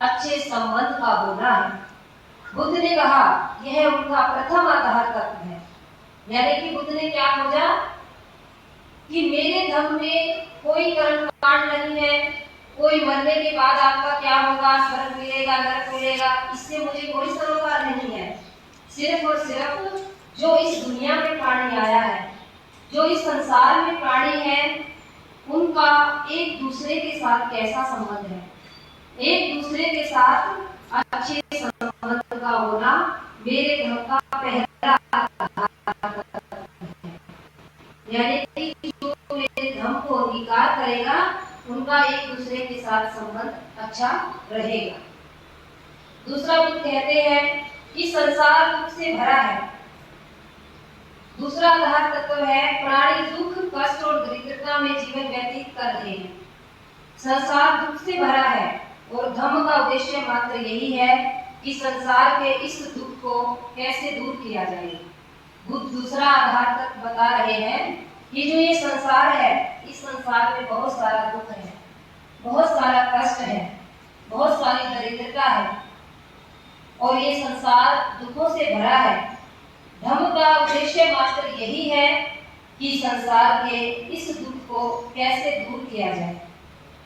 अच्छे संबंध का होना है। बुद्ध ने कहा यह उनका प्रथम आधार तत्व है। यानी कि बुद्ध ने क्या खोजा कि मेरे धर्म में कोई कर्म कांड नहीं है, कोई मरने के बाद आपका क्या होगा, स्वर्ग मिलेगा नरक मिलेगा, इससे मुझे कोई सरोकार नहीं है। सिर्फ और सिर्फ जो इस दुनिया में प्राणी आया है, जो इस संसार में प्राणी है, उनका एक दूसरे के साथ कैसा संबंध है, एक दूसरे के साथ अच्छे संबंध का होना मेरे धर्म का पहला आधार है। यानी कि जो मेरे धर्म को अंगीकार करेगा उनका एक दूसरे के साथ संबंध अच्छा रहेगा। दूसरा बुद्ध कहते हैं कि संसार दुख से भरा है। दूसरा आधार तत्व है प्राणी दुख, कष्ट और दरिद्रता में जीवन व्यतीत कर रहे हैं। संसार दुख से भरा है और धम्म का उद्देश्य मात्र यही है कि संसार के इस दुख को कैसे दूर किया जाए। बुद्ध दूसरा आधार तत्व बता रहे हैं कि जो ये संसार है, इस संसार में बहुत सारा दुख है, बहुत सारा कष्ट है, बहुत सारी दरिद्रता है और ये संसार दुखों से भरा है। धम्म का उद्देश्य मात्र यही है कि संसार के इस दुख को कैसे दूर किया जाए।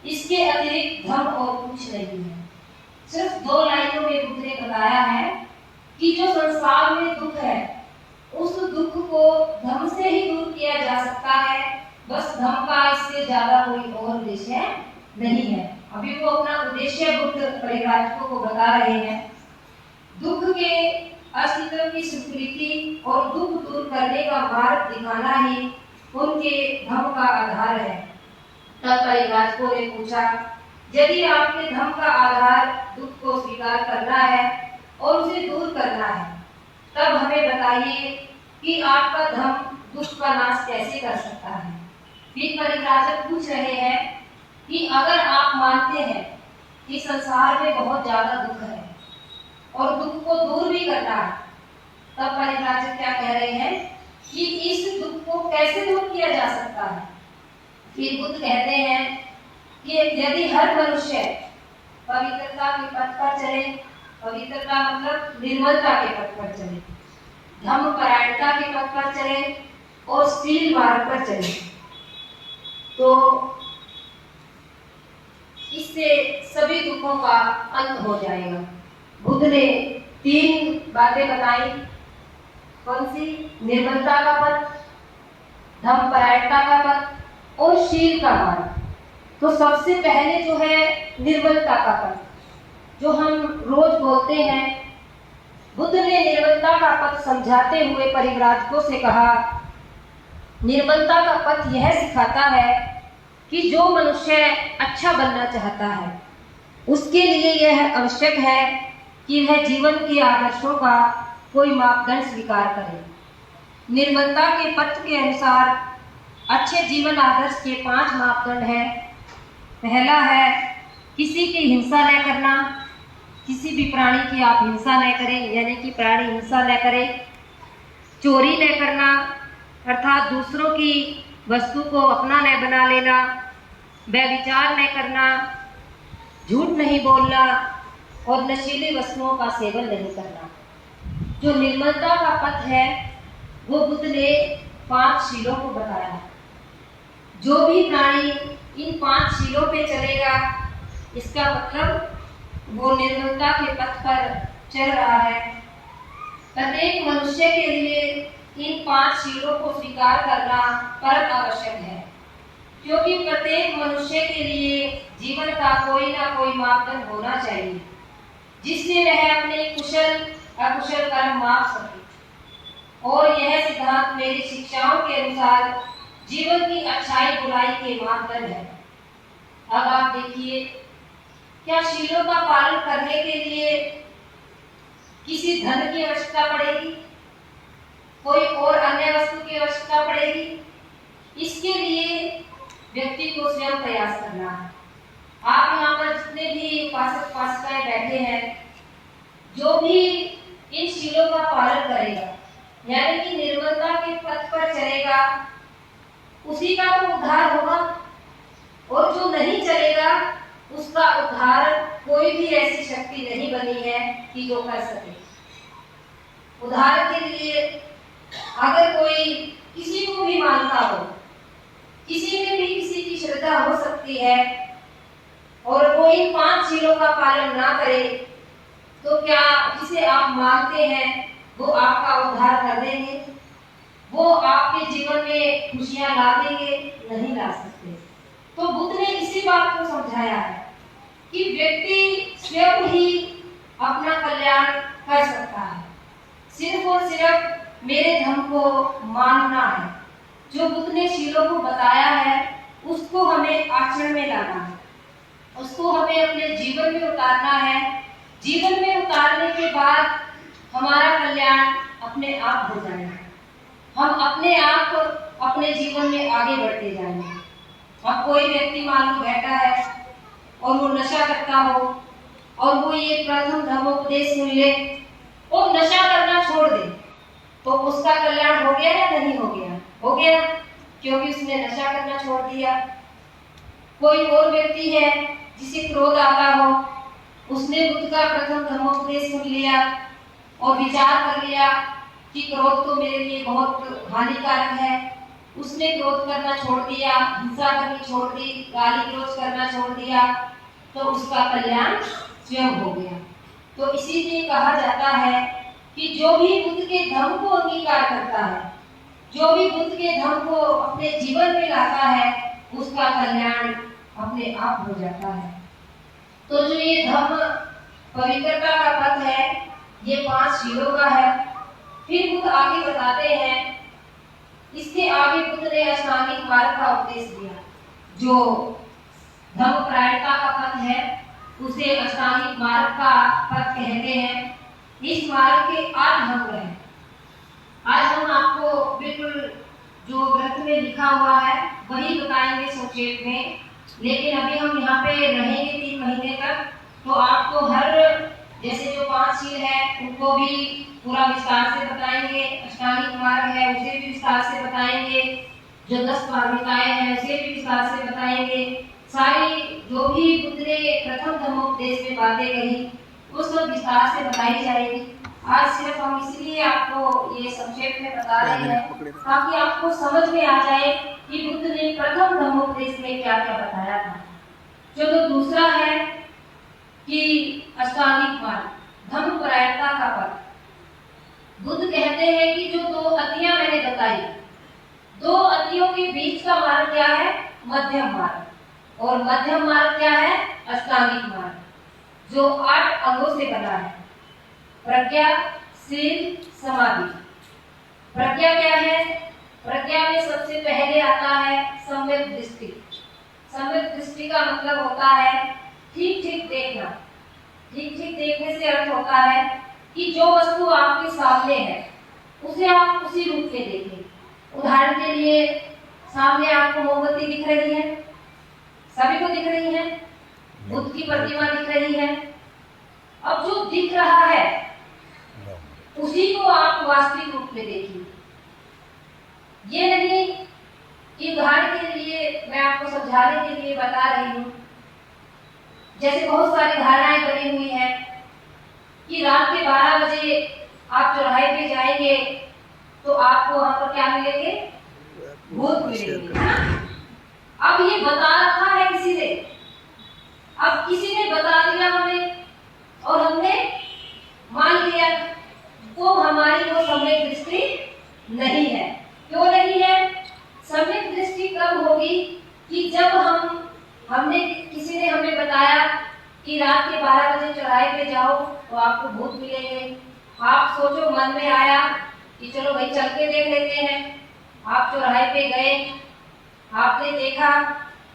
इसके अतिरिक्त धर्म और कुछ नहीं है। सिर्फ 2 लाइनों में बुद्ध ने बताया है कि जो संसार में दुख है, उस दुख को धर्म से ही दूर किया जा सकता है। बस धर्म का इससे ज्यादा कोई और उद्देश्य नहीं है। अभी वो अपना उद्देश्य बुद्ध परिव्राजकों को बता रहे हैं। दुख के अस्तित्व की स्वीकृति और दुख दूर करने का मार्ग दिखाना ही उनके धर्म का आधार है। तब परिव्राजकों ने पूछा, यदि आपके धर्म का आधार दुख को स्वीकार करना है और उसे दूर करना है, तब हमें बताइए कि आपका धर्म दुख का नाश कैसे कर सकता है। फिर परिव्राजक पूछ रहे हैं कि अगर आप मानते हैं कि संसार में बहुत ज्यादा दुख है और दुख को दूर भी करना है, तब परिव्राजक क्या कह रहे हैं कि इस दुख को कैसे दूर किया जा सकता है। फिर बुद्ध कहते हैं कि यदि हर मनुष्य पवित्रता के पथ पर चले, पवित्रता मतलब निर्मलता के पथ पर चले, धम्म परायणता के पथ पर चले और शील मार्ग पर चले, तो इससे सभी दुखों का अंत हो जाएगा। बुद्ध ने 3 बातें बताई। कौन सी? निर्मलता का पथ, धम्म परायणता का पथ और शील का मार्ग। तो सबसे पहले जो है निर्मलता का पथ, जो हम रोज बोलते हैं, बुद्ध ने निर्मलता का पथ समझाते हुए परिव्राजकों से कहा, निर्मलता का पथ यह सिखाता है कि जो मनुष्य अच्छा बनना चाहता है, उसके लिए यह आवश्यक है कि वह जीवन के आदर्शों का कोई मापदंड स्वीकार करे। निर्मलता के पथ के अनुसार अच्छे जीवन आदर्श के 5 मापदंड हैं। पहला है किसी की हिंसा न करना, किसी भी प्राणी की आप हिंसा न करें, यानी कि प्राणी हिंसा न करे। चोरी न करना, अर्थात दूसरों की वस्तु को अपना न बना लेना। व्यभिचार न करना, झूठ नहीं बोलना और नशीली वस्तुओं का सेवन नहीं करना। जो निर्मलता का पथ है वो बुद्ध ने 5 शीलों को बताया। जो भी प्राणी इन 5 शीलों पे चलेगा, इसका मतलब वो निर्मलता के पथ पर चल रहा है। प्रत्येक मनुष्य के लिए इन 5 शीलों को स्वीकार करना परम आवश्यक है, क्योंकि प्रत्येक मनुष्य के लिए जीवन का कोई ना कोई मापदंड होना चाहिए, जिससे वह अपने कुशल अकुशल कर्म माप सके। और यह सिद्धांत मेरी शिक्षाओं के अनुसार जीवन की अच्छाई बुराई के मापदंड है। अब आप देखिए, क्या शीलों का पालन करने के लिए किसी धन की आवश्यकता पड़ेगी, कोई और अन्य वस्तु की आवश्यकता पड़ेगी? इसके लिए व्यक्ति को स्वयं प्रयास करना है। आप यहाँ पर जितने भी उपासक उपासिकाएं बैठे हैं, जो भी इन शीलों का पालन करेगा, यानी कि निर्मलता के पथ पर चलेगा, उसी का तो उद्धार होगा। और जो नहीं चलेगा, उसका उद्धार कोई भी ऐसी शक्ति नहीं बनी है कि जो कर सके। उदाहरण के लिए अगर कोई किसी को भी मानता हो, किसी में भी किसी की श्रद्धा हो सकती है और वो इन 5 चीजों का पालन ना करे, तो क्या जिसे आप मानते हैं वो आपका उद्धार कर देंगे? वो आपके जीवन में खुशियां ला देंगे? नहीं ला सकते। तो बुद्ध ने इसी बात को समझाया है कि व्यक्ति स्वयं ही अपना कल्याण कर सकता है, सिर्फ और सिर्फ मेरे धर्म को मानना है। जो बुद्ध ने शीलों को बताया है उसको हमें आचरण में लाना है, उसको हमें अपने जीवन में उतारना है। जीवन में उतारने के बाद हमारा कल्याण अपने आप हो जाएगा, हम अपने आप अपने जीवन में आगे बढ़ते जाएंगे। अब कोई व्यक्ति मान लो बैठा है और वो नशा करता हो और वो ये प्रथम धर्मोपदेश सुन ले और नशा करना छोड़ दे, तो उसका कल्याण हो गया या नहीं हो गया? हो गया, क्योंकि उसने नशा करना छोड़ दिया। कोई और व्यक्ति है जिसे क्रोध आता हो, उसने बुद्ध का प्रथम धर्मोपदेश सुन लिया और विचार कर लिया कि क्रोध तो मेरे लिए बहुत हानिकारक है, उसने क्रोध करना छोड़ दिया, हिंसा करनी छोड़ दी, गाली गलौज करना छोड़ दिया, तो उसका कल्याण स्वयं हो गया। तो इसीलिए कहा जाता है कि जो भी बुद्ध के धर्म को अंगीकार करता है, जो भी बुद्ध के धर्म को अपने जीवन में लाता है, उसका कल्याण अपने आप हो जाता है। तो जो ये धर्म पवित्रता का पथ है, ये 5 शीलों का है। फिर बुद्ध आगे बताते हैं, इसके आगे बुद्ध ने अष्टांगिक मार्ग का उपदेश दिया। जो धर्मपरायणता का पथ है उसे अष्टांगिक मार्ग का पथ कहते हैं। इस मार्ग के 8 अंग हैं। आज हम आपको बिल्कुल जो ग्रंथ में लिखा हुआ है वही बताएंगे संक्षेप में, लेकिन अभी हम यहाँ पे रहेंगे 3 महीने तक, तो आपको हर जैसे जो 5 शील है उनको भी पूरा विस्तार से बताएंगे, अष्टांगिक मार्ग है उसे भी विस्तार से बताएंगे, जो 10 पारमिताएं हैं उसे भी विस्तार से बताएंगे। सारी जो भी बुद्ध ने प्रथम धर्मोपदेश में बातें कही वो सब विस्तार से बताई जाएगी। आज सिर्फ हम इसलिए आपको ये संक्षेप में बता रहे हैं ताकि आपको समझ में आ जाए कि बुद्ध ने प्रथम धर्मोपदेश में क्या क्या बताया था। जो दूसरा है कि अष्टांगिक मार्ग, धर्मपरायणता का पथ। बुद्ध कहते हैं कि जो 2 अतियां मैंने बताई, 2 अतियों के बीच का मार्ग क्या है? मध्यम मार्ग। और मध्यम मार्ग क्या है? अष्टांगिक मार्ग, जो 8 अंगों से बना है। प्रज्ञा, शील, समाधि। प्रज्ञा क्या है? प्रज्ञा में सबसे पहले आता है सम्यक दृष्टि। सम्यक दृष्टि का मतलब होता है ठीक ठीक देखना। ठीक ठीक देखने से अर्थ होता है कि जो वस्तु आपके सामने है उसे आप उसी रूप में देखें। उदाहरण के लिए सामने आपको मोमबत्ती दिख रही है, सभी को दिख रही है, बुद्ध की प्रतिमा दिख रही है। अब जो दिख रहा है उसी को आप वास्तविक रूप में देखिए। ये नहीं कि उदाहरण के लिए मैं आपको समझाने के लिए बता रही हूँ, जैसे बहुत सारी धारणाएं बनी हुई हैं कि रात के 12 बजे आप चौराहे पे जाएंगे तो आपको वहां पर क्या मिलेंगे? भूत मिलेंगे। अब ये बता रखा है किसी ने, अब किसी ने बता दिया हमें और हमने मान लिया, तो हमारी वो सम्यक दृष्टि नहीं है। क्यों नहीं है? सम्यक दृष्टि कब होगी कि जब हमने किसी ने हमें बताया कि रात के 12 बजे चौराहे पे जाओ तो आपको भूत मिलेंगे। आप सोचो, मन में आया कि चलो भाई चल के देख लेते हैं। आप चौराहे पे गए, आपने देखा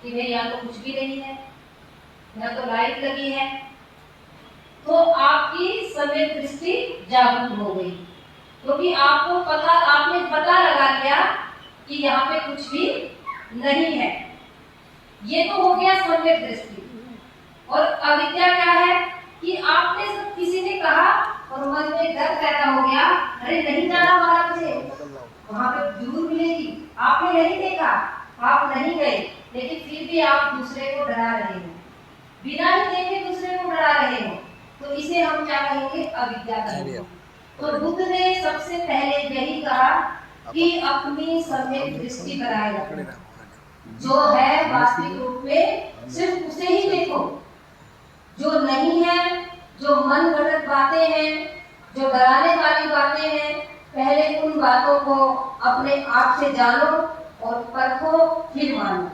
कि भाई यहाँ तो कुछ भी नहीं है, न तो लाइट लगी है, तो आपकी सम्यक दृष्टि जागरूक हो गई, क्योंकि आपने पता लगा लिया कि यहाँ पे कुछ भी नहीं है। ये तो हो गया सम्यक दृष्टि। और अविद्या क्या है कि आपने किसी ने कहा और मन में डर पैदा हो गया, अरे नहीं जाना 12 बजे, वहां पे जरूर मिलेगी। आपने नहीं देखा, आप नहीं गए, लेकिन फिर भी आप दूसरे को डरा रहे हैं। बिना ही देखे दूसरे को डरा रहे हो, तो इसे हम क्या कहेंगे? अविद्या कहेंगे। तो बुद्ध ने सबसे पहले यही कहा कि अपनी सम्यक दृष्टि बनाए रखो, जो है वास्तविक रूप में सिर्फ उसे ही देखो, जो नहीं है, जो मन गढ़ंत बातें हैं, जो डराने वाली बातें हैं, पहले उन बातों को अपने आप से जानो और परखो, फिर मानो।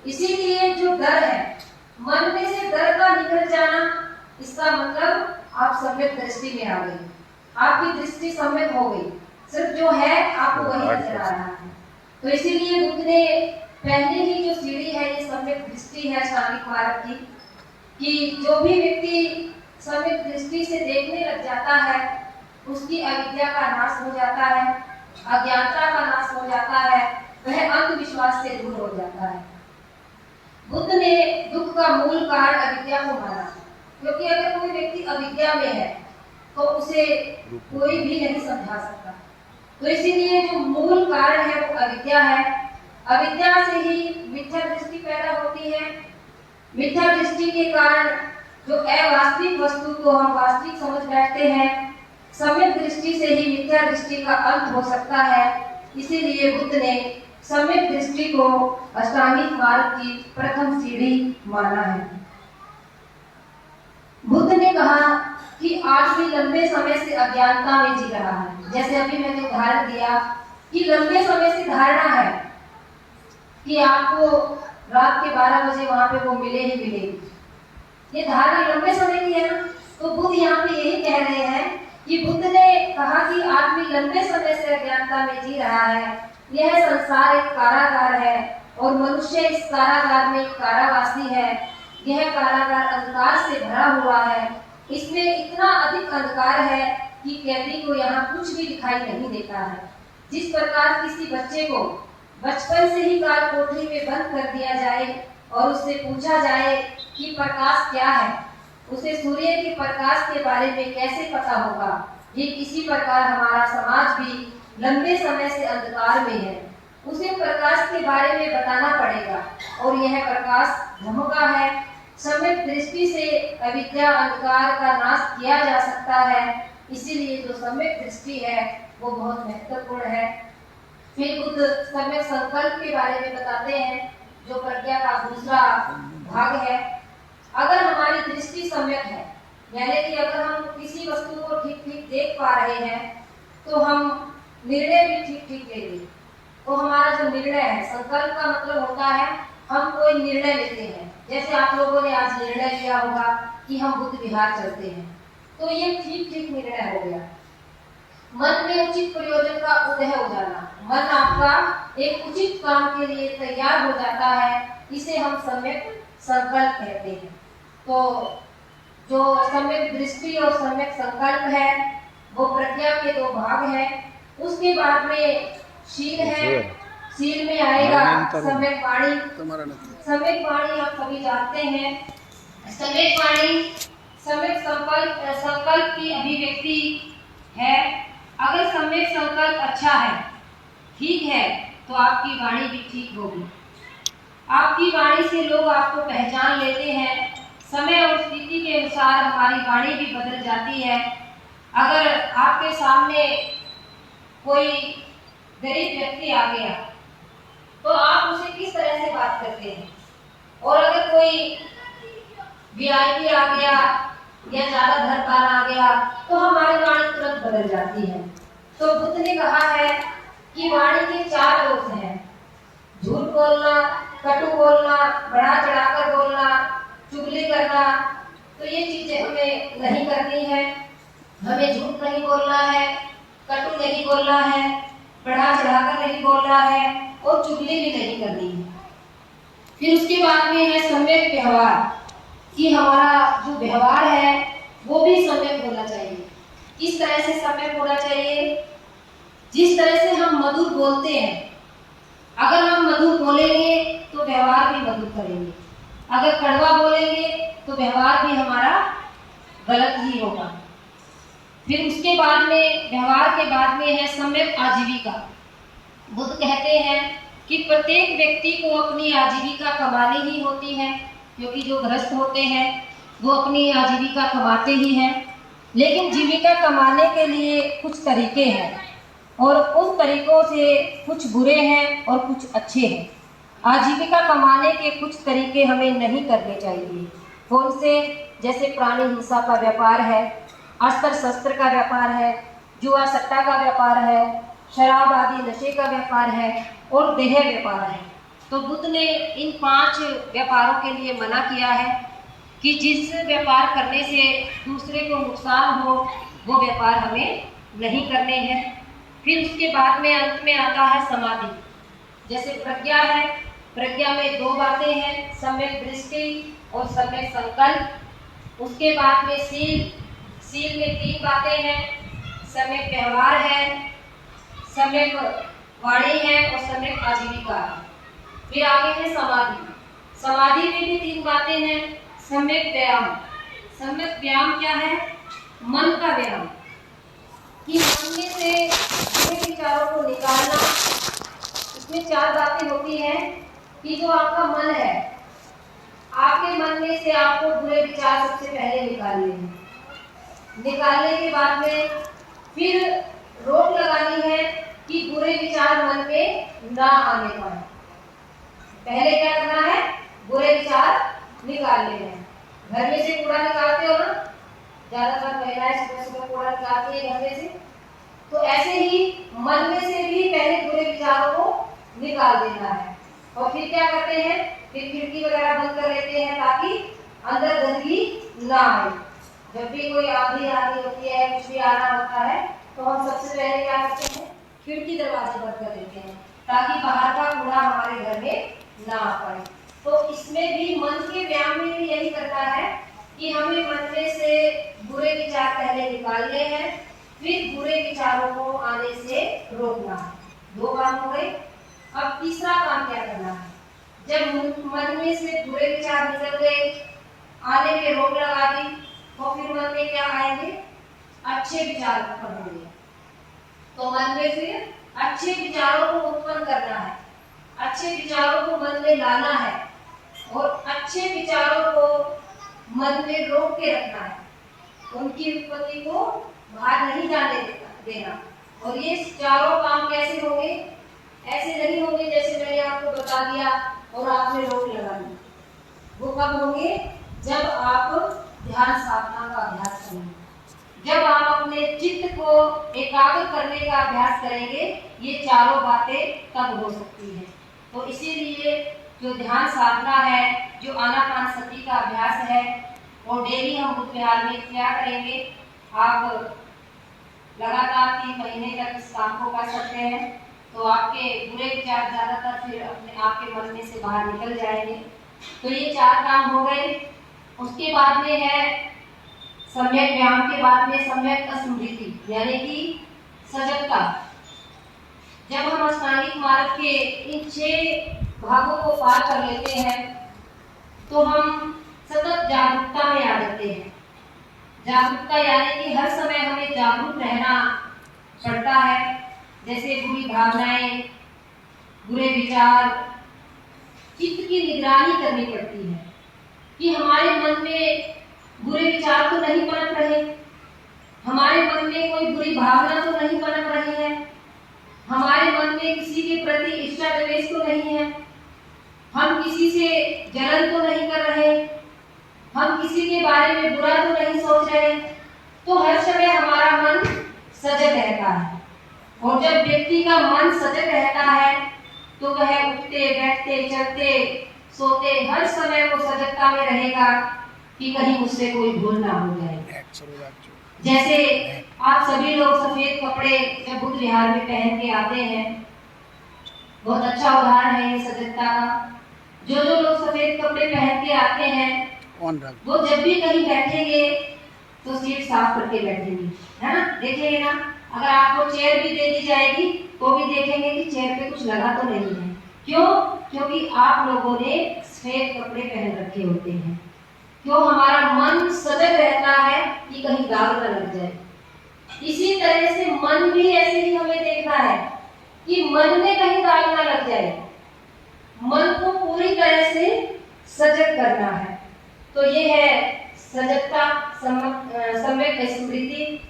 इसीलिए जो डर है, मन में से डर का निकल जाना, इसका मतलब आप सम्यक दृष्टि में आ गए, आपकी दृष्टि सम्यक हो गई, सिर्फ जो है आपको वही नजर आ रहा है। तो इसीलिए बुद्ध ने पहले ही जो सीढ़ी है, ये सम्यक दृष्टि है अष्टांगिक मार्ग की, कि जो भी व्यक्ति सम्यक दृष्टि से देखने लग जाता है, उसकी अविद्या का नाश हो जाता है, अज्ञानता का नाश हो जाता है, वह अंधविश्वास से दूर हो जाता है। बुद्ध ने दुख का मूल कारण अविद्या को माना, क्योंकि अगर कोई व्यक्ति अविद्या में है तो उसे कोई भी नहीं समझा सकता। तो इसीलिए जो मूल कारण है वो अविद्या है। अविद्या से ही मिथ्या दृष्टि पैदा होती है। मिथ्या दृष्टि के कारण जो अवास्तविक वस्तु को हम वास्तविक समझ बैठते हैं, सम्यक दृष्टि से ही मिथ्या दृष्टि का अंत हो सकता है। इसीलिए बुद्ध ने सम्यक दृष्टि को अष्टांगिक मार्ग की प्रथम सीढ़ी माना है। बुद्ध ने कहा कि आज भी लंबे समय से अज्ञानता में जी रहा है। जैसे अभी मैंने उदाहरण दिया कि लंबे समय से धारणा है कि आपको रात के 12 बजे वहां पे वो मिले ही मिलेगी, ये धारणा लंबे समय की है ना। तो बुद्ध यहाँ पे यही कह रहे हैं कि बुद्ध ने कहा कि आदमी लंबे समय से अज्ञानता में जी रहा है, यह संसार एक कारागार है और मनुष्य इस कारागार में कारावासी है। यह कारागार अंधकार से भरा हुआ है, इसमें इतना अधिक अंधकार है कि कैदी को यहाँ कुछ भी दिखाई नहीं देता है। जिस प्रकार किसी बच्चे को बचपन से ही काल कोठरी में बंद कर दिया जाए और उससे पूछा जाए कि प्रकाश क्या है, उसे सूर्य के प्रकाश के बारे में कैसे पता होगा। ये इसी प्रकार हमारा समाज भी लंबे समय से अंधकार में है, उसे प्रकाश के बारे में बताना पड़ेगा और यह प्रकाश धर्म का है। सम्यक दृष्टि से अविद्या अंधकार का नाश किया जा सकता है। इसीलिए जो सम्यक दृष्टि है वो बहुत महत्वपूर्ण है। फिर बुद्ध सम्यक संकल्प के बारे में बताते हैं, जो प्रज्ञा का दूसरा भाग है। अगर हमारी दृष्टि सम्यक है, यानी कि अगर हम किसी वस्तु को ठीक ठीक देख पा रहे हैं, तो हम निर्णय भी ठीक ठीक लेंगे। तो हमारा जो निर्णय है, संकल्प का मतलब होता है हम कोई निर्णय लेते हैं। जैसे आप लोगों ने आज निर्णय लिया होगा कि हम बुद्ध विहार चलते हैं, तो ये ठीक ठीक निर्णय हो गया। मन में उचित प्रयोजन का उदय हो जाना, मन आपका एक उचित काम के लिए तैयार हो जाता है, इसे हम सम्यक संकल्प कहते हैं। तो जो सम्यक दृष्टि और सम्यक संकल्प है वो प्रज्ञा के दो भाग हैं। उसके बाद में शील है, शील में आएगा सम्यक वाणी। सम्यक वाणी आप सभी जानते हैं। सम्यक वाणी सम्यक संकल्प की अभिव्यक्ति है। अगर सम्यक संकल्प अच्छा है, ठीक है, तो आपकी वाणी भी ठीक होगी। आपकी वाणी से लोग आपको पहचान लेते हैं। समय और स्थिति के अनुसार हमारी वाणी भी बदल जाती है। अगर आपके सामने कोई गरीब व्यक्ति आ गया तो आप उसे किस तरह से बात करते हैं, और अगर कोई वीआईपी आ गया या ज्यादा धनवान आ गया तो हमारी वाणी तुरंत बदल जाती है। तो बुद्ध ने कहा है कि वाणी के 4 दोष हैं: झूठ बोलना, कटु बोलना, बढ़ा चढ़ाकर बोलना, चुगली करना। तो ये चीजें हमें नहीं करनी है। हमें झूठ नहीं बोलना है, कटु नहीं बोलना है, बढ़ा चढ़ाकर नहीं बोलना है और चुगली भी नहीं करनी है। फिर उसके बाद में है सम्यक व्यवहार, कि हमारा जो व्यवहार है वो भी सम्यक होना चाहिए। किस तरह से सम्यक होना चाहिए? जिस तरह से हम मधुर बोलते हैं, अगर हम मधुर बोलेंगे तो व्यवहार भी मधुर करेंगे। अगर कड़वा बोलेंगे तो व्यवहार भी हमारा गलत ही होगा। फिर उसके बाद में व्यवहार के बाद में है सम्यक आजीविका। बुद्ध कहते हैं कि प्रत्येक व्यक्ति को अपनी आजीविका कमानी ही होती है। क्योंकि जो गृहस्थ होते हैं वो अपनी आजीविका कमाते ही हैं, लेकिन जीविका कमाने के लिए कुछ तरीके हैं और उन तरीकों से कुछ बुरे हैं और कुछ अच्छे हैं। आजीविका कमाने के कुछ तरीके हमें नहीं करने चाहिए। कौन से? जैसे प्राणी हिंसा का व्यापार है, अस्त्र शस्त्र का व्यापार है, जुआ सट्टा का व्यापार है, शराब आदि नशे का व्यापार है और देह व्यापार है। तो बुद्ध ने इन 5 व्यापारों के लिए मना किया है कि जिस व्यापार करने से दूसरे को नुकसान हो वो व्यापार हमें नहीं करने हैं। फिर उसके बाद में अंत में आता है समाधि। जैसे प्रज्ञा है, प्रज्ञा में 2 बातें हैं, सम्यक दृष्टि और सम्यक संकल्प। उसके बाद में सील, सील में 3 बातें हैं, सम्यक व्यवहार है, सम्यक वाणी है और सम्यक आजीविका है। फिर आगे है समाधि। समाधि में भी 3 बातें हैं, सम्यक व्यायाम। सम्यक व्यायाम क्या है? मन का व्यायाम, कि मन में से बुरे विचारों को निकालना। इसमें 4 बातें होती हैं कि जो आपका मन है, आपके मन में से आपको बुरे विचार सबसे पहले निकालने हैं। निकालने के बाद में फिर रोक लगानी है कि बुरे विचार मन में ना आने पाए। पहले क्या करना है? बुरे विचार निकालने हैं। घर में से कूड़ा निकालते हो ना, ज्यादातर महिलाएं सुबह सुबह कूड़ा निकालती है घर में से, तो ऐसे ही मन में से भी पहले बुरे विचारों को निकाल देना है। और फिर क्या करते हैं? फिर खिड़की वगैरह बंद कर लेते हैं ताकि अंदर गंदगी ना आए। जब भी कोई आंधी आनी होती है, कुछ भी आना होता है, तो हम सबसे पहले क्या करते हैं? खिड़की दरवाजे बंद कर देते हैं ताकि बाहर का कूड़ा हमारे घर में ना आ पाए। तो इसमें भी मन के व्यायाम में भी यही करता है कि हमें मन में से बुरे विचार पहले निकालने हैं, फिर बुरे विचारों को आने से रोकना है। 2 काम हो गए। अब तीसरा काम क्या करना है? जब मन में से बुरे विचार निकल गए, आने पे रोक लगा दी, तो फिर मन में क्या आएंगे? अच्छे विचार उत्पन्न होंगे। तो मन में फिर अच्छे विचारों को उत्पन्न करना है, अच्छे विचारों को मन में लाना है और अच्छे विचारों को मन में रोक के रखना है, उनकी उत्पत्ति को बाहर नहीं जाने देना। और ये चारों काम कैसे होंगे? ऐसे नहीं होंगे जैसे मैंने आपको बता दिया और आपने रोक लगा दी। वो कब होंगे? जब आप ध्यान साधना का अभ्यास करेंगे, जब आप अपने चित्त को एकाग्र करने का अभ्यास करेंगे, ये चारों बातें तब हो सकती है। तो इसीलिए जो ध्यान साधना है, जो आनापानसति का अभ्यास है, वो डेली हम बुद्ध विहार में क्या करेंगे? आप लगातार 3 महीने तक इस काम को कर सकते हैं, तो आपके बुरे विचार ज्यादातर फिर अपने आपके मन में से बाहर निकल जाएंगे। तो ये 4 काम हो गए। उसके बाद में है सम्यक व्यायाम के बाद में सम्यक स्मृति, यानी कि सजगता। जब हम अष्टांगिक मार्ग के इन 6 भागों को पार कर लेते हैं तो हम सतत जागरूकता में आ जाते हैं। जागरूकता यानी कि हर समय हमें जागरूक रहना पड़ता है। जैसे बुरी भावनाएं, बुरे विचार, चित्त की निगरानी करनी पड़ती है कि हमारे मन में बुरे विचार तो नहीं पनप रहे, हमारे मन में कोई बुरी भावना तो नहीं पनप रही है, हमारे मन में किसी के प्रति इच्छा द्वेष तो नहीं है, हम किसी से जलन तो नहीं कर रहे, हम किसी के बारे में बुरा तो नहीं सोच रहे। तो हर समय हमारा मन सजग रहता है। और जब व्यक्ति का मन सजग रहता है तो वह उठते बैठते चलते सोते हर समय वो सजगता में रहेगा कि कहीं मुझसे कोई भूल ना हो जाए। जैसे आप सभी लोग सफेद कपड़े जब बुद्ध विहार में पहन के आते हैं, बहुत अच्छा उदाहरण है ये सजगता का। जो लोग सफेद कपड़े पहन के आते हैं वो जब भी कहीं बैठेंगे तो सीट साफ करके बैठेंगे, है ना? देखेंगे ना, अगर आपको चेयर भी दे दी जाएगी तो भी देखेंगे कि चेयर पे कुछ लगा तो नहीं है। क्यों? क्योंकि आप लोगों ने सफेद कपड़े पहन रखे होते हैं। क्यों? हमारा मन सजग रहता है कि कहीं दाग न लग जाए। इसी तरह से मन भी ऐसे ही हमें देखना है कि मन में कहीं दाग न लग जाए। मन को पूरी तरह से सजग करना है। तो ये है सजगता, सम्यक स्मृति।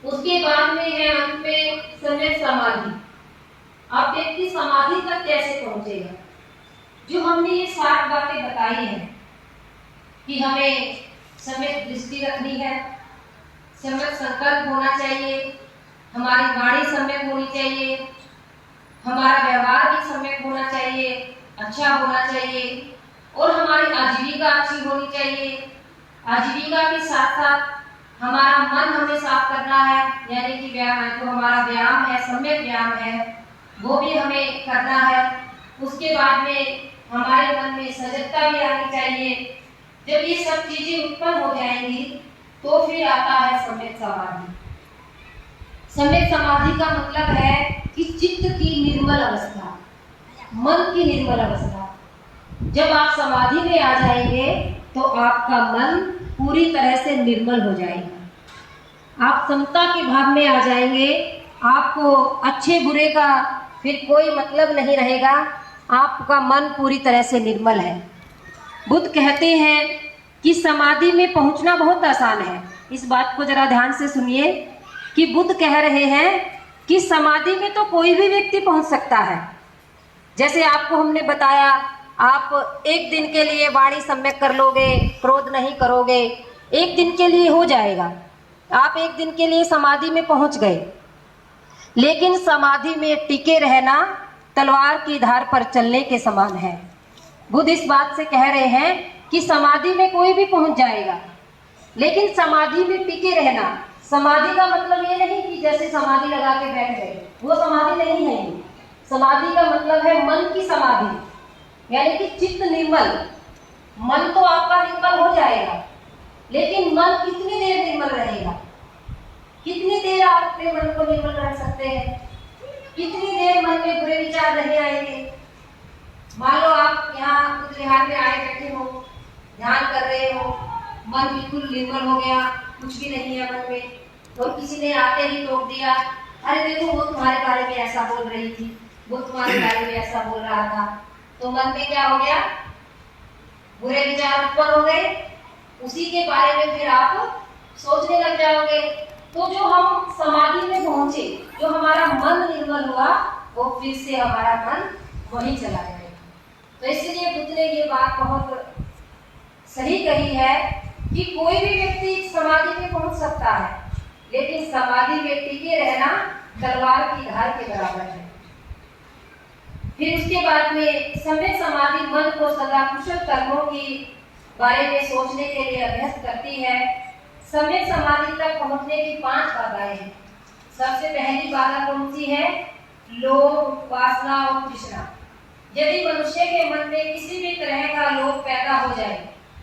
उसके बाद में है अंत में सम्यक समाधि। अब व्यक्ति समाधि तक कैसे पहुंचेगा? जो हमने ये 7 बातें बताई हैं कि हमें सम्यक दृष्टि रखनी है, सम्यक संकल्प होना चाहिए, हमारी वाणी सम्यक होनी चाहिए, हमारा व्यवहार भी सम्यक होना चाहिए, अच्छा होना चाहिए, और हमारी आजीविका अच्छी होनी चाहिए। आजीविका के साथ साथ हमारा मन हमें साफ करना है, यानी कि जो हमारा व्यायाम है, सम्यक व्यायाम है, वो भी हमें करना है। उसके बाद में हमारे मन में सजगता भी आनी चाहिए। जब ये सब चीजें उत्पन्न हो जाएंगी तो फिर आता है सम्यक समाधि। सम्यक समाधि का मतलब है कि चित्त की निर्मल अवस्था, मन की निर्मल अवस्था। जब आप समाधि में आ जाएंगे तो आपका मन पूरी तरह से निर्मल हो जाएगा। आप समता के भाव में आ जाएंगे। आपको अच्छे बुरे का फिर कोई मतलब नहीं रहेगा। आपका मन पूरी तरह से निर्मल है। बुद्ध कहते हैं कि समाधि में पहुंचना बहुत आसान है। इस बात को जरा ध्यान से सुनिए कि बुद्ध कह रहे हैं कि समाधि में तो कोई भी व्यक्ति पहुंच सकता है। जैसे आपको हमने बताया, आप एक दिन के लिए वाणी सम्यक कर लोगे, क्रोध नहीं करोगे, एक दिन के लिए हो जाएगा। आप एक दिन के लिए समाधि में पहुंच गए। लेकिन समाधि में टिके रहना तलवार की धार पर चलने के समान है। बुद्ध इस बात से कह रहे हैं कि समाधि में कोई भी पहुंच जाएगा, लेकिन समाधि में टिके रहना। समाधि का मतलब ये नहीं कि जैसे समाधि लगा के बैठ गए, वो समाधि नहीं है। समाधि का मतलब है मन की समाधि, यानी कि चित्त निर्मल। मन तो आपका निर्मल हो जाएगा, लेकिन मन कितनी देर निर्मल रहेगा? कितनी देर आप अपने मन को निर्मल रख सकते हैं? कितनी देर मन में बुरे विचार नहीं आएंगे? मान लो आप यहाँ कुछ विहार में आए, बैठे हो, ध्यान कर रहे हो, मन बिल्कुल निर्मल हो गया, कुछ भी नहीं है मन में, और किसी ने आते ही टोक दिया, अरे देखो वो तुम्हारे बारे में ऐसा बोल रही थी, वो तुम्हारे बारे में ऐसा बोल रहा था। तो मन में क्या हो गया? बुरे विचार उत्पन्न हो गए। उसी के बारे में फिर आप सोचने लग जाओगे। तो जो हम समाधि में पहुंचे, जो हमारा मन निर्मल हुआ, वो फिर से हमारा मन वहीं चला जाएगा। तो इसलिए बुद्ध ने ये बात बहुत सही कही है कि कोई भी व्यक्ति समाधि में पहुंच सकता है, लेकिन समाधि में टिके रहना तलवार की धार के बराबर है। फिर उसके बाद में सम्यक समाधि मन को सदा कुशल कर्मों की बारे में सोचने के लिए अभ्यस्त करती है। सम्यक समाधि तक पहुंचने की 5 बाधाएं हैं। सबसे पहली बाधा कौन सी है? लोभ, वासना और तृष्णा। यदि मनुष्य के मन में किसी भी तरह का लोभ पैदा हो जाए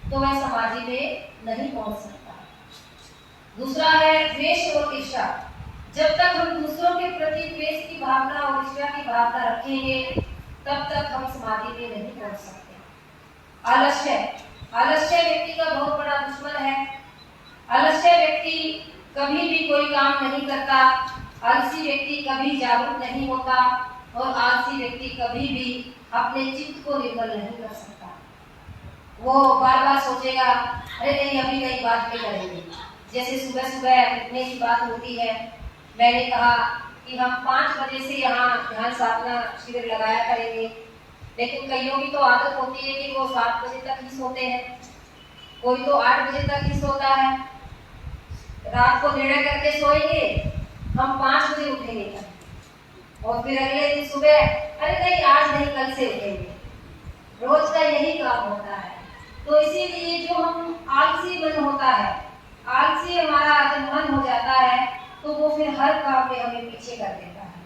तो वह समाधि में नहीं पहुंच सकता। दूसरा है द्वेष और ईर्ष्या। जब तक हम दूसरों के प्रति द्वेष की भावना और ईर्ष्या की भावना रखेंगे, तब तक हम समाधि में नहीं पहुंच सकते। आलस्य, आलस्य व्यक्ति का बहुत बड़ा दुश्मन है। आलस्य व्यक्ति कभी भी कोई काम नहीं करता। आलसी व्यक्ति कभी जागरूक नहीं होता, और आलसी व्यक्ति कभी भी अपने चित्त को निर्मल नहीं कर सकता। वो बार बार सोचेगा, अरे नहीं अभी नहीं, बाद में करेंगे। जैसे सुबह सुबह उठने की बात होती है, मैंने कहा कि हम 5 बजे से यहाँ ध्यान साधना शिविर लगाया करेंगे, लेकिन कईयों की तो आदत होती है कि वो 7 बजे तक ही सोते हैं, कोई तो 8 बजे तक ही सोता है। रात को निर्णय करके सोएंगे, हम 5 बजे उठेंगे, और फिर अगले दिन सुबह, अरे नहीं आज नहीं कल से उठेंगे। रोज का यही काम होता है। तो इसीलिए जो हम आलसी मन होता है, आलसी हमारा जब मन हो जाता है तो वो फिर हर काम में हमें पीछे कर देता है।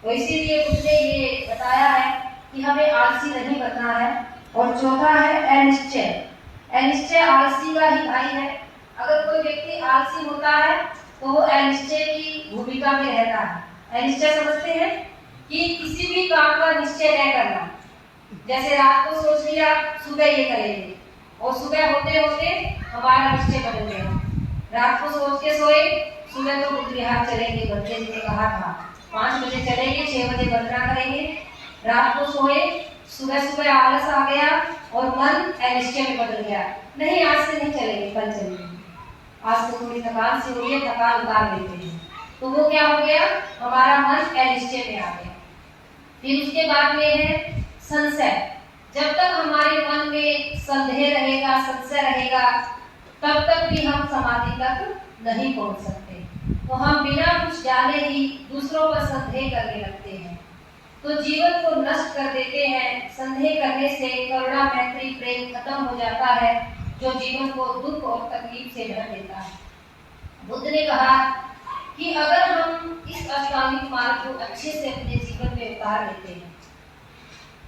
तो इसीलिए उसने ये बताया है कि हमें आलसी नहीं बनना है। और चौथा है अनिश्चय। अनिश्चय आलसी का ही भाई है। अगर कोई व्यक्ति आलसी होता है तो वो अनिश्चय की भूमिका में रहता है। अनिश्चय समझते हैं कि किसी भी काम का निश्चय न करना। जैसे रात को सोच लिया सुबह ये करेंगे, और सुबह होते होते हमारा निश्चय बदल गया। रात को सोच के सोए, सुबह तो बुद्ध विहार चलेंगे, बच्चे जी ने कहा था 5 बजे चलेंगे, 6 बजे बंदना करेंगे। रात को सोए, सुबह सुबह आलस आ गया और मन अनिश्चय में बदल गया, नहीं आज से नहीं चलेंगे, कल चलेंगे, आज तो थोड़ी थकान सी हो रही है, थकान उतार लेते हैं, तो वो क्या हो गया, हमारा मन अनिश्चय में आ गया। फिर उसके बाद में है संशय। जब तक हमारे मन में संदेह रहेगा, संशय रहेगा, तब तक भी हम समाधि तक नहीं पहुंच सकते। तो हम बिना कुछ जाने ही दूसरों पर संदेह करने लगते हैं, तो जीवन को नष्ट कर देते हैं। संदेह करने से करुणा, मैत्री, प्रेम खत्म हो जाता है, जो जीवन को दुख और तकलीफ से भर देता है। बुद्ध ने कहा कि अगर हम इस अष्टांगिक मार्ग को अच्छे से अपने जीवन में उतार लेते हैं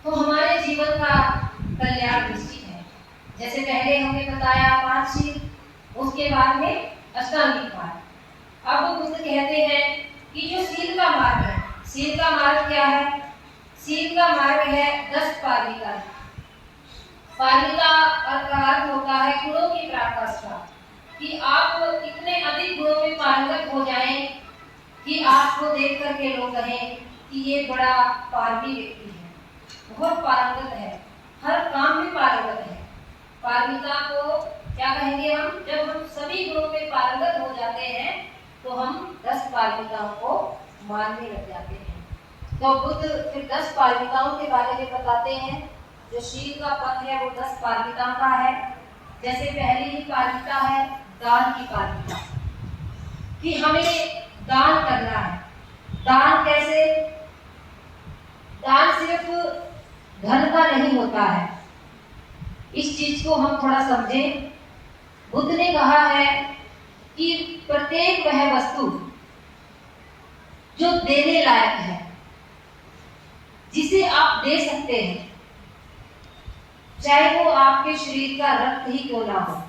तो हमारे जीवन का कल्याण निश्चित है। जैसे पहले हमने बताया 5 शील, उसके बाद में अष्टांगिक मार्ग। अब बुद्ध कहते हैं कि जो शील का मार्ग है, शील का मार्ग क्या है? शील का मार्ग है 10 पारमिता। पारमिता का अर्थ होता है गुणों की पराकाष्ठा, कि आप इतने अधिक गुणों में पारंगत हो जाएं कि आपको देख करके लोग कहें कि ये बड़ा पारमी व्यक्ति है, बहुत पारंगत है, हर काम में पारंगत है। पारमिता को क्या कहेंगे हम? जब हम सभी गुणों में पारंगत हो जाते हैं तो हम 10 पारमिताओं को मानने लग जाते हैं। तो बुद्ध फिर 10 पारमिताओं के बारे में बताते हैं। जो शील का पथ है वो 10 पारमिताओं का है। जैसे पहली ही पारमिता है दान की पारमिता, कि हमें दान करना है। दान कैसे? दान सिर्फ धन का नहीं होता है, इस चीज को हम थोड़ा समझें। बुद्ध ने कहा है कि प्रत्येक वह वस्तु जो देने लायक है, जिसे आप दे सकते हैं, चाहे वो आपके शरीर का रक्त ही क्यों ना हो,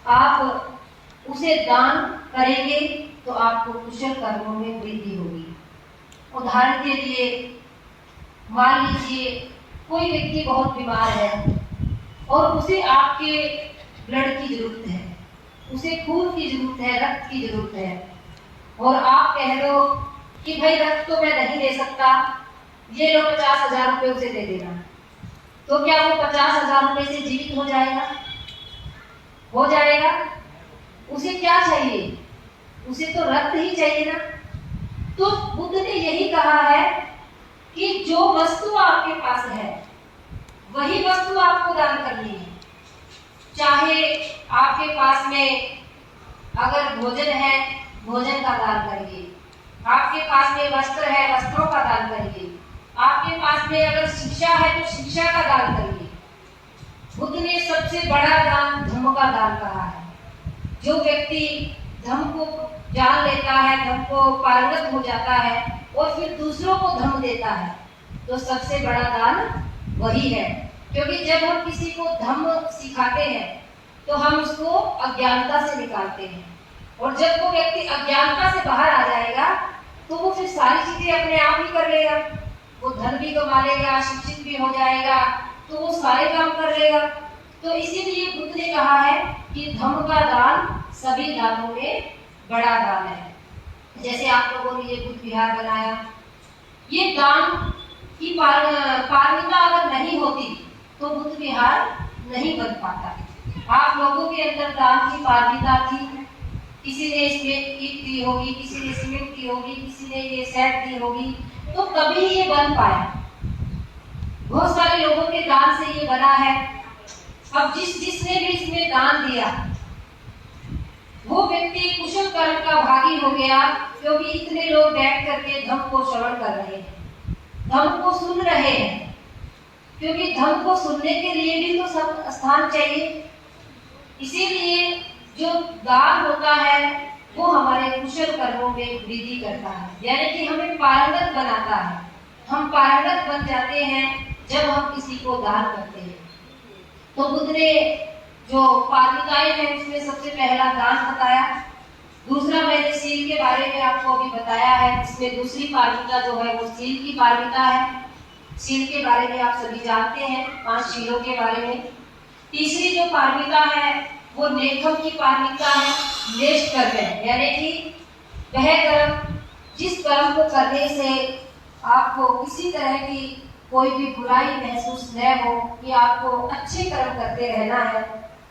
आप उसे दान करेंगे तो आपको कुशल कर्मों में वृद्धि होगी। उदाहरण के लिए मान लीजिए कोई व्यक्ति बहुत बीमार है और उसे आपके ब्लड की जरूरत है, उसे खून की जरूरत है, रक्त की जरूरत है, और आप कह दो कि भाई रक्त तो मैं नहीं दे सकता, ये लो 50,000 रुपये उसे दे देना, तो क्या वो 50,000 रुपये से जीवित हो जाएगा? हो जाएगा? उसे क्या चाहिए? उसे तो रक्त ही चाहिए ना। तो बुद्ध ने यही कहा है कि जो वस्तु आपके पास है वही वस्तु आपको दान करनी है। चाहे आपके पास में अगर भोजन है, भोजन का दान करिए, आपके पास में वस्त्र है, वस्त्रों का दान करिए, आपके पास में अगर शिक्षा है तो शिक्षा का दान करिए। बुद्ध ने सबसे बड़ा दान धम्म का दान कहा है। जो व्यक्ति धम्म को जान लेता है, धम्म को पारंगत हो जाता है और फिर दूसरों को धम्म देता है, तो सबसे बड़ा दान वही है। क्योंकि जब हम किसी को धम्म सिखाते हैं तो हम उसको अज्ञानता से निकालते हैं, और जब वो व्यक्ति अज्ञानता से बाहर आ जाएगा तो वो फिर सारी चीजें अपने आप ही कर लेगा। वो धन भी कमा लेगा, शिक्षित भी हो जाएगा, तो वो सारे काम कर लेगा। तो इसीलिए बुद्ध ने कहा है कि धम्म का दान सभी दानों में बड़ा दान है। जैसे आप लोगों ने ये बुद्ध विहार बनाया, ये दान की पारमिता अगर नहीं होती तो बुद्ध विहार नहीं बन पाता। आप लोगों के अंदर दान की पारमिता थी, किसी ने इसमें ईंट दी होगी, किसी ने सीमेंट दी होगी, किसी ने ये सैट दी होगी, तो तभी ये बन पाया। बहुत सारे लोगों के दान से ये बना है। अब जिसने भी इसमें दान दिया वो व्यक्ति कुशल कर्म का भागी हो गया, क्योंकि इतने लोग बैठ करके धम्म को श्रवण कर रहे हैं, धम्म को सुन रहे हैं, क्योंकि धम्म को सुनने के लिए भी तो सब स्थान चाहिए। इसीलिए जो दान होता है वो हमारे कुशल कर्मों में वृद्धि करता है, यानी कि हमें पारंगत बनाता है। हम पारंगत बन जाते हैं जब हम किसी को दान करते हैं। तो बुद्ध ने जो पारमिताएं हैं उसमें सबसे पहला दान बताया। दूसरा मैंने शील के बारे में आपको अभी बताया है, इसमें दूसरी पारमिता जो है वो शील की पारमिता है। शील के बारे में आप सभी जानते हैं, 5 शीलों के बारे में। तीसरी जो पारमिता है वो नेकम की पारमिता है, नेष्ठ कर्म, यानी कि वह कर्म जिस कर्म को करने से आपको किसी तरह की कोई भी बुराई महसूस न हो, कि आपको अच्छे कर्म करते रहना है।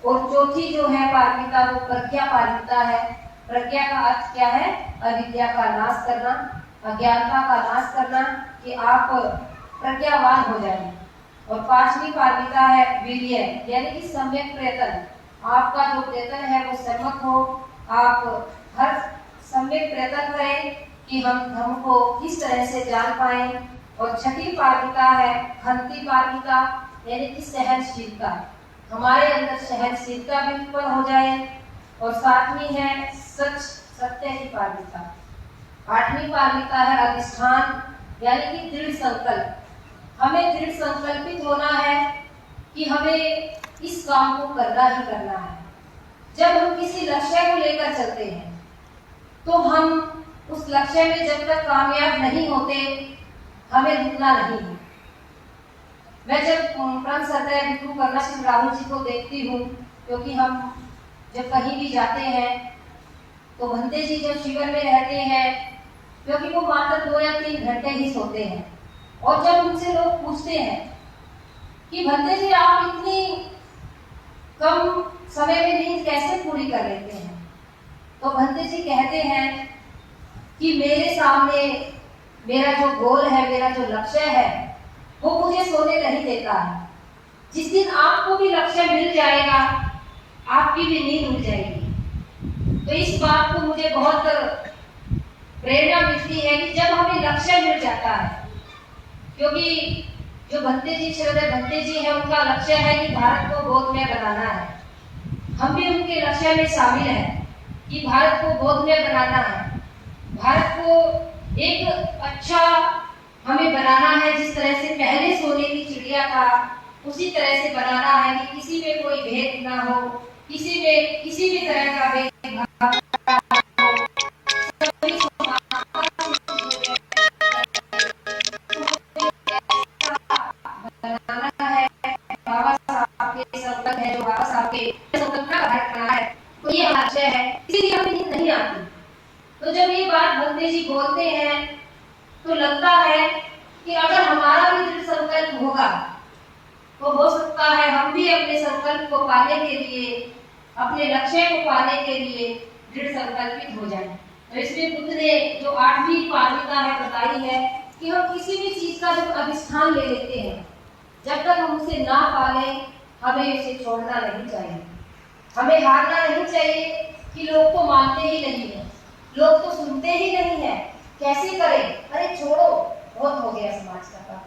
और चौथी जो है पारमिता वो प्रज्ञा पारमिता है। प्रज्ञा का अर्थ क्या है? अविद्या का नाश करना, अज्ञानता का नाश करना, कि आप प्रज्ञावान हो जाएं। और पांचवी पारमिता है वीर्य, यानी कि सम्यक प्रयत्न। आपका जो प्रयत्न है वो सम्यक हो, आप हर सम्यक प्रयत्न करें कि हम धर्म को किस तरह से जान पाए। और छठी पारमिता है खंती पारमिता, यानी कि सहनशीलता, हमारे अंदर सहनशीलता भी उत्पन्न हो जाए। और सातवीं है सच सत्य की पारमिता। आठवीं पारमिता है अधिष्ठान, यानी कि दृढ़ संकल्प। हमें दृढ़ संकल्पित होना है कि हमें इस काम को करना ही करना है। जब हम किसी लक्ष्य को लेकर चलते हैं तो हम उस लक्ष्य में जब तक कामयाब नहीं होते हमें रुकना नहीं है। मैं जब प्रण सत्य भिक्षु करना सिंह राहुल जी को देखती हूँ, क्योंकि हम जब कहीं भी जाते हैं तो भंते जी जब शिविर में रहते हैं, क्योंकि वो मात्र 2 या 3 घंटे ही सोते हैं, और जब उनसे लोग पूछते हैं कि भंते जी आप इतनी कम समय में नींद कैसे पूरी कर लेते हैं, तो भंते जी कहते हैं कि मेरे सामने मेरा जो गोल है, मेरा जो लक्ष्य है, वो मुझे सोने नहीं देता है। जिस दिन आपको भी लक्ष्य मिल जाएगा, आपकी भी नींद उड़ जाएगी। तो इस बात को मुझे बहुत प्रेरणा मिलती है कि जब हमें लक्ष्य मिल जाता है, क्योंकि जो भंते जी श्रद्धेय भंते जी है, उनका लक्ष्य है कि भारत को बोधमय बनाना है। हम भी उनके लक्ष्य में शामिल हैं कि भारत को बोधमय बनाना है, भारत को एक अच्छा हमें बनाना है। जिस तरह से पहले सोने की चिड़िया था, उसी तरह से बनाना है कि किसी में कोई भेद ना हो, किसी में किसी भी तरह का भेदभाव बनाना है। बाबा साहब के संकल्प है, जो बाबा साहब के संकल्प का भारत बनाना है, तो ये लक्ष्य है, इसीलिए हमें नींद नहीं आती। तो जब ये बात भंते जी बोलते हैं तो लगता है कि अगर हमारा भी दृढ़ संकल्प होगा तो हो सकता है हम भी अपने संकल्प को पाने के लिए, अपने लक्ष्य को पाने के लिए दृढ़ संकल्पित हो जाए। तो इसमें बुद्ध ने जो 8वीं पारमिता है बताई है कि हम किसी भी चीज का जब अधिष्ठान ले लेते हैं, जब तक हम उसे ना पाले हमें उसे छोड़ना नहीं चाहिए, हमें हारना नहीं चाहिए। कि लोग तो मानते ही नहीं है, लोग तो सुनते ही नहीं है, कैसे करें, अरे छोड़ो, बहुत हो गया समाज का काम,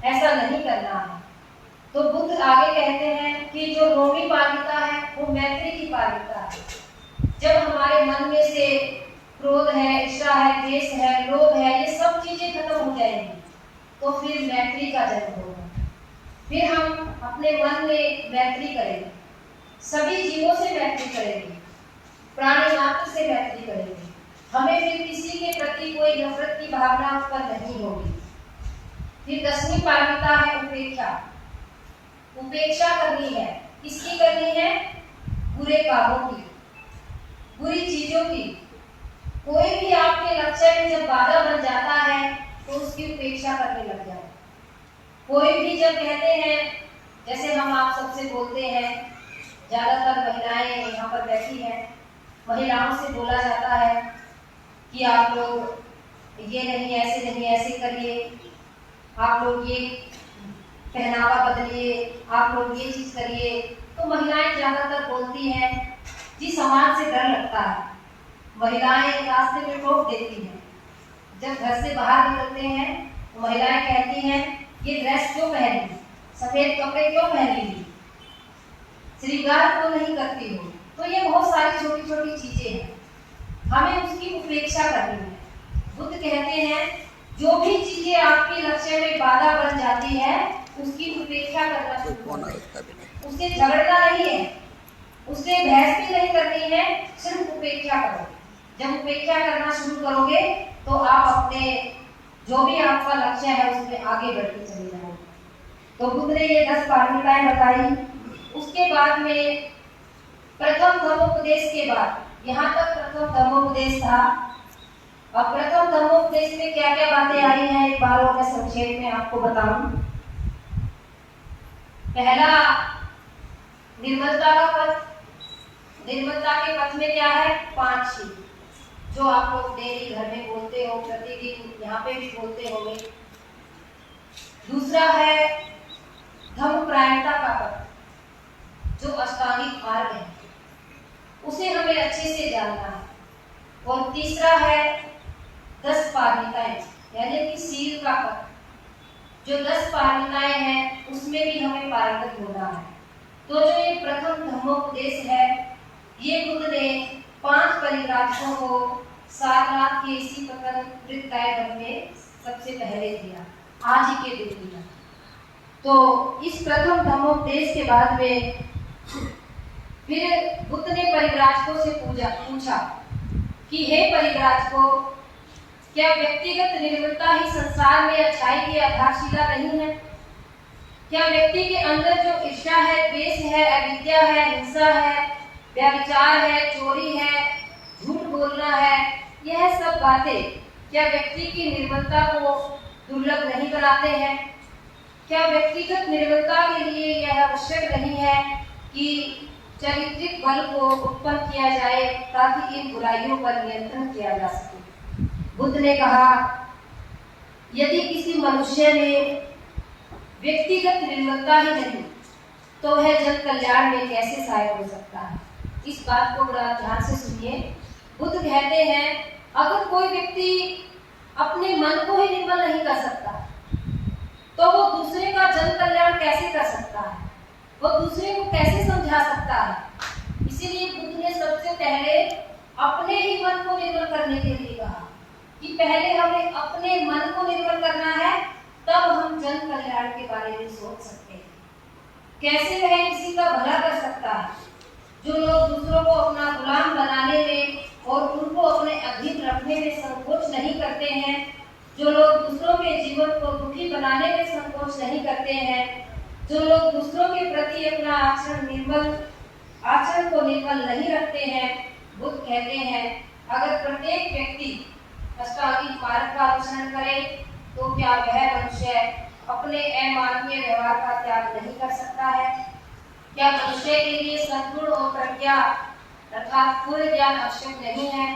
ऐसा नहीं करना है। तो बुद्ध आगे कहते हैं कि जो 9वीं पारमिता है वो मैत्री की पारमिता है। जब हमारे मन में से क्रोध है, ईर्ष्या है, द्वेष है, लोभ है, ये सब चीजें खत्म हो जाएंगी, तो फिर मैत्री का जन्म होगा। फिर हम अपने मन में मैत्री करेंगे, सभी जीवों से मैत्री करेंगे, प्राणी मात्र से मैत्री करेंगे। हमें फिर किसी के प्रति कोई नफरत की भावना उत्पन्न नहीं होगी। फिर 10वीं पारमिता है उपेक्षा। उपेक्षा करनी है, किसकी करनी है? बुरे कामों की, बुरी चीजों की। कोई भी आपके लक्ष्य में जब बाधा बन जाता है तो उसकी उपेक्षा करने लग जाए। कोई भी जब कहते हैं, जैसे हम आप सबसे बोलते हैं, ज्यादातर महिलाएं यहाँ पर बैठी हैं, महिलाओं से बोला जाता है कि आप लोग ये नहीं, ऐसे नहीं, ऐसे करिए, आप लोग ये पहनावा बदलिए, आप लोग ये चीज करिए। तो महिलाएं ज्यादातर बोलती हैं, जी समाज से डर लगता है, महिलाएं रास्ते में टोक देती हैं। जब घर से बाहर निकलते हैं तो महिलाएं कहती हैं, ये ड्रेस क्यों पहनी, सफेद कपड़े क्यों पहनी, श्रृंगार क्यों नहीं करती हो। तो ये बहुत सारी छोटी छोटी चीजें हैं, हमें उसकी उपेक्षा करनी है। बुद्ध कहते हैं जो भी चीजें आपके लक्ष्य में बाधा बन जाती है उसकी उपेक्षा करना शुरू करो। उससे झगड़ना नहीं है, उससे बहस भी नहीं करनी है, सिर्फ उपेक्षा करो। जब उपेक्षा करना शुरू करोगे तो आप अपने जो भी आपका लक्ष्य है उसमें आगे बढ़ते चले जाओगे। तो बुद्ध ने ये 10 पारमिताएं बताई। उसके बाद में प्रथम धर्मोपदेश के बाद, यहाँ तक प्रथम धर्मोपदेश था। अब प्रथम धर्मोपदेश में क्या क्या बातें आई हैं एक बार और मैं संक्षेप में आपको बताऊं। पहला निर्मलता का पथ। निर्मलता के पथ में क्या है? 5 सी, जो आप लोग डेली घर में बोलते हो, प्रतिदिन यहाँ पे भी बोलते होंगे। दूसरा है धर्मपरायणता का पथ, जो अष्टांगिक मार्ग है, उसे हमें अच्छे से जानना है। और तीसरा है 10 पारमिताएं, यानी कि शील का पथ। जो 10 पारमिताएं हैं उसमें भी हमें पारंगत होना है। तो जो ये प्रथम धम्मोपदेश है, ये बुद्ध ने 5 परिव्राजकों को सारनाथ के इसी पतनवृत्ताय वन में सबसे पहले दिया, आज ही के दिन दिया। तो इस प्रथम धम्मोपदेश के बाद में फिर बुद्ध ने परिव्राजकों से पूछा कि हे परिव्राजकों, क्या व्यक्तिगत निर्मलता ही संसार में अच्छाई की आधारशिला नहीं है? क्या व्यक्ति के अंदर जो ईर्ष्या है, द्वेष है, अविद्या है, हिंसा है, व्यभिचार है, चोरी है, झूठ बोलना है, यह सब बातें क्या व्यक्ति की निर्मलता को दुर्लभ नहीं बनाते हैं? क्या व्यक्तिगत निर्मलता के लिए यह आवश्यक नहीं है कि चारित्रिक बल को उत्पन्न किया जाए ताकि इन बुराइयों पर नियंत्रण किया जा सके? बुद्ध ने कहा, यदि किसी मनुष्य में व्यक्तिगत निर्मलता ही नहीं तो वह जन कल्याण में कैसे सहायक हो सकता है? इस बात को बड़ा ध्यान से सुनिए। बुद्ध कहते हैं, अगर कोई व्यक्ति अपने मन को ही निर्मल नहीं कर सकता तो वो दूसरे का जन कल्याण कैसे कर सकता है? वो दूसरे को कैसे समझा सकता है? इसीलिए बुद्ध ने सबसे पहले अपने ही मन को निर्मल करने के लिए कहा कि पहले हमें अपने मन को निर्मल करना है, तब हम जन कल्याण के बारे में सोच सकते हैं। कैसे वह किसी का भला कर सकता है? जो लोग दूसरों को अपना गुलाम बनाने में और उनको अपने अधीन रखने में संकोच नहीं करते हैं, जो लोग दूसरों के जीवन को दुखी बनाने में संकोच नहीं करते हैं, जो लोग दूसरों के प्रति अपना आचरण को निर्मल नहीं रखते हैं, बुद्ध कहते हैं, अगर प्रत्येक व्यक्ति अष्टांगिक मार्ग का अनुसरण करे तो क्या वह मनुष्य अपने अमानवीय व्यवहार का त्याग नहीं कर सकता है? क्या मनुष्य के लिए सद्गुण और प्रज्ञा अर्थात पूर्ण ज्ञान आवश्यक नहीं है?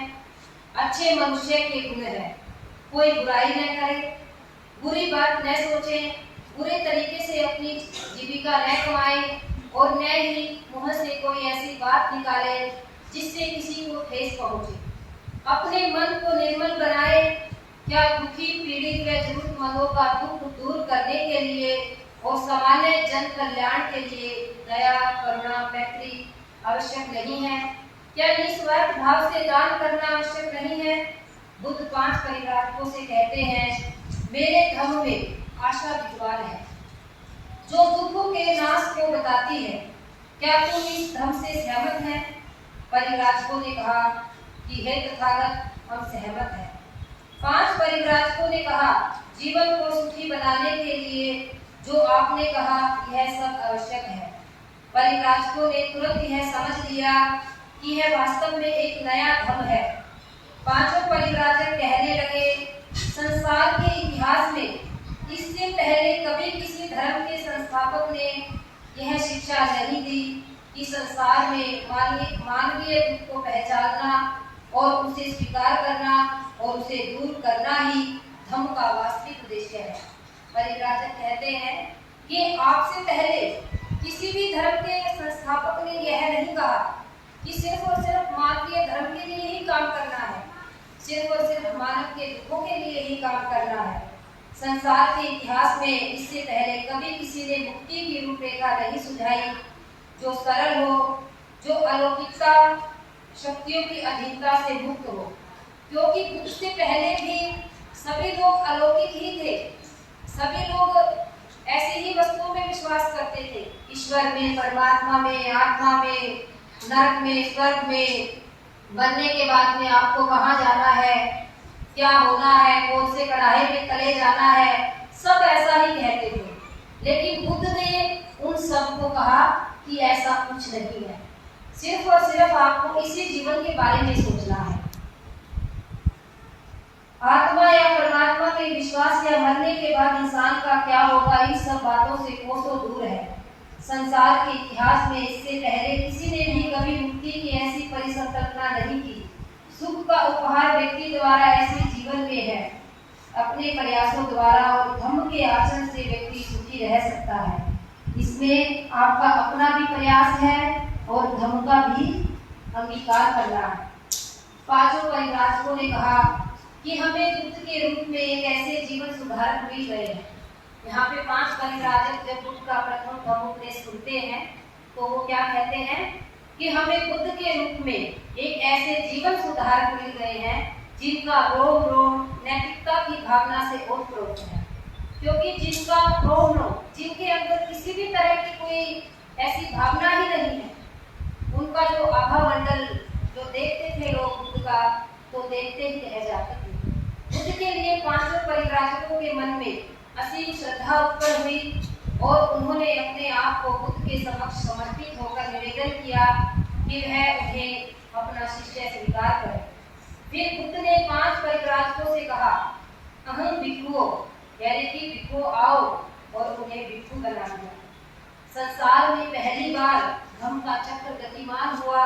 अच्छे मनुष्य के गुण है, कोई बुराई न करे, बुरी बात न सोचे, बुरे तरीके से अपनी जीविका न कमाए और न ही मुंह से कोई ऐसी बात निकाले जिससे किसी को ठेस पहुंचे। अपने मन को निर्मल बनाए। क्या दुखी, पीड़ित व जरूरतमंदों का दुख दूर करने के लिए और सामान्य जन कल्याण के लिए दया, करुणा, मैत्री आवश्यक नहीं है? क्या निस्वार्थ भाव से दान करना आवश्यक नहीं है? बुद्ध 5 परिव्राजकों से कहते हैं, मेरे धर्म में आशा विद्वान है, जो दुखों के नाश को बताती है। क्या तुम इस धर्म से सहमत हैं? परिव्राजकों ने कहा कि हे तथागत, हम सहमत हैं। 5 परिव्राजकों ने कहा, जीवन को सुखी बनाने के लिए जो आपने कहा यह सब आवश्यक है। परिव्राजकों ने तुरंत यह समझ लिया कि यह वास्तव में एक नया धर्म है। 5 परिव्राजक कहने लगे, संसार के इतिहास में इससे पहले कभी किसी धर्म के संस्थापक ने यह शिक्षा नहीं दी कि संसार में मानवीय दुख को पहचानना और उसे स्वीकार करना और उसे दूर करना ही धर्म का वास्तविक उद्देश्य है। परिव्राजक कहते हैं कि आपसे पहले किसी भी धर्म के संस्थापक ने यह नहीं कहा कि सिर्फ और सिर्फ मानवीय धर्म के लिए ही काम करना है, सिर्फ और सिर्फ मानव के दुखों के लिए ही काम करना है। संसार के इतिहास में इससे पहले कभी किसी ने मुक्ति की रूपरेखा नहीं सुझाई जो सरल हो, जो अलौकिकता, शक्तियों की अधीनता से मुक्त हो, क्योंकि बुद्ध से पहले भी सभी लोग अलौकिक ही थे। सभी लोग ऐसे ही वस्तुओं में विश्वास करते थे, ईश्वर में, परमात्मा में, आत्मा में, नरक में, स्वर्ग में, मरने के बाद में आपको कहाँ जाना है, क्या होना है, कौन से कढ़ाई में तले जाना है, सब ऐसा ही कहते थे। लेकिन बुद्ध ने उन सब को कहा कि ऐसा कुछ नहीं है, सिर्फ और सिर्फ आपको इसी जीवन के बारे में सोचना है। आत्मा या परमात्मा में विश्वास या मरने के बाद इंसान का क्या होगा, इन सब बातों से कोसों दूर है। संसार के इतिहास में इससे पहले किसी ने भी कभी मुक्ति की ऐसी परिकल्पना नहीं की। सुख का उपहार व्यक्ति द्वारा ऐसे जीवन में है। अपने प्रयासों द्वारा और धम्म के आचरण से व्यक्ति सुखी रह सकता है। इसमें आपका अपना भी प्रयास है और धम्म का भी अंगीकार करना है। पांचों परिव्राजकों ने कहा कि हमें बुद्ध के रूप में एक ऐसे जीवन सुधारक मिल गए हैं। यहाँ पे 5 परिव्राजक जब बुद्ध का प्रथम धम्मोपदेश सुनते हैं तो वो क्या कहते हैं कि हमें बुद्ध के रूप में एक ऐसे जीवन सुधारक मिल गए हैं जिनका रोम रोम नैतिकता की भावना से ओतप्रोत है। क्योंकि जिनका रोम रोम, जिनके अंदर किसी भी तरह की कोई ऐसी भावना ही नहीं है, उनका जो आभा मंडल जो देखते थे लोग बुद्ध का, तो देखते ही रह जाते थे। बुद्ध के लिए पांचों परिव्राजकों के मन में असीम श्रद्धा उत्पन्न हुई और उन्होंने अपने आप को बुद्ध के समक्ष समर्पित होकर निवेदन किया कि वह उन्हें अपना शिष्य स्वीकार करे। फिर बुद्ध ने 5 परिव्राजकों से कहा, अहम भिक्षुओं, यानी कि भिक्षु आओ, और उन्हें भिक्षु बना दिया। संसार में पहली बार धम्म का चक्र गतिमान हुआ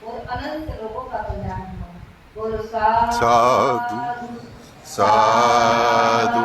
और अनंत लोगों का कल्याण हुआ। बोलो साधु साधु साधु।